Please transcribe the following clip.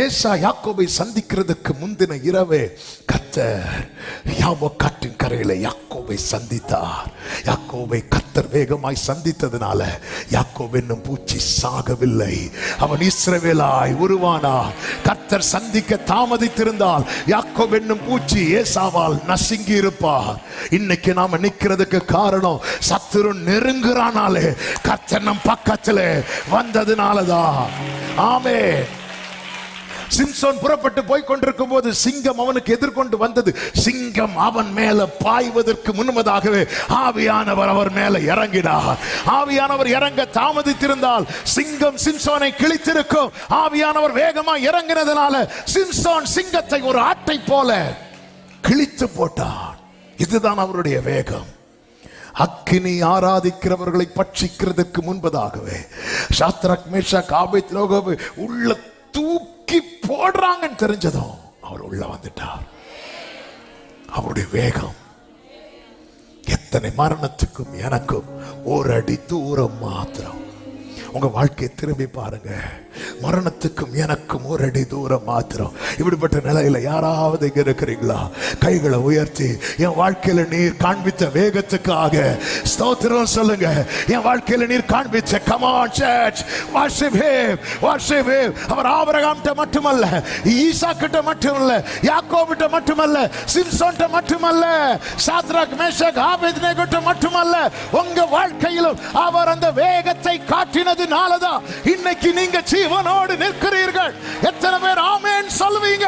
ஏசா யாக்கோபை சந்திக்கிறதுக்கு முந்தின இரவே கர்த்தர் யாபோக்காற்றின் கரையில யாக்கோபை சந்தித்தார். யாக்கோபை கர்த்தர் வேகமாய் சந்தித்ததுனால யாக்கோபு என்னும் பூச்சி சாகவில்லை, அவன் இஸ்ரவேலாய் உருவானார். கர்த்தர் சந்திக்க தாமதித்திருந்தால் யாக்கோபு என்னும் பூச்சி ஏசாவால் நசுங்கி இருப்பார். இன்னைக்கு நாம நிக்கிறதுக்கு காரணம் சத்துரு நெருங்குறானாலே, கர்த்தர் நம் பக்கத்துல வந்ததுனாலதான். ஆமென். சிம்சோன் புறப்பட்டு போய் கொண்டிருக்கும் போது சிங்கம் அவனுக்கு எதிர்கொண்டு வந்தது. சிங்கம் அவன் மேல பாய்வதற்கு முன்னதாகவே ஆவியானவர் அவர் மேல இறங்கினார். ஆவியானவர் இறங்க தாமதித்திருந்தால் சிங்கம் சிம்சோனை கிழித்திருக்கும். ஆவியானவர் வேகமா இறங்கினதுனால சிம்சோன் சிங்கத்தை ஒரு ஆட்டை போல கிழித்து போட்டான். இதுதான் அவருடைய வேகம். அக்கினி ஆராதிக்கிறவர்களை பட்சிக்கிறதுக்கு முன்பதாகவே சாத்ராக் மேஷாக் ஆபேத்நேகோவை உள்ள தூக்கி போடுறாங்கன்னு தெரிஞ்சதும் அவர் உள்ள வந்துட்டார். அவருடைய வேகம் எத்தனை மரணத்துக்கும் எனக்கும் ஒரு அடி தூரம் மாத்திரம். உங்க வாழ்க்கையை திரும்பி பாருங்க. மரணத்துக்கும் எனக்கும் ஒரு அடி தூரம் மாத்திரம். இப்படிப்பட்ட நிலையில யாராவது இங்க இருக்கிறீங்களா? கைகளை உயர்த்தி என் வாழ்க்கையில நீர் காண்பித்த வேகத்துக்காக ஸ்தோத்திரம் சொல்லுங்க. என் வாழ்க்கையில நீர் காண்பிச்ச come on church worship him, worship him. அவர் ஆபிரகாம்கிட்ட மட்டுமல்ல, ஈசாக்கிட்ட மட்டுமல்ல, யாக்கோபிட்ட மட்டுமல்ல, சிம்சோன்கிட்ட மட்டுமல்ல, சாத்ராக் மேஷாக் ஆபேத்நேகோட்ட மட்டுமல்ல, உங்க வாழ்க்கையிலும் அவர் அந்த வேகத்தை காட்டினதுனாலதான் இன்னைக்கு நீங்க ஜீவனோடு நிற்கிறீர்கள். எத்தனை பேர் ஆமென் சொல்லுவீங்க?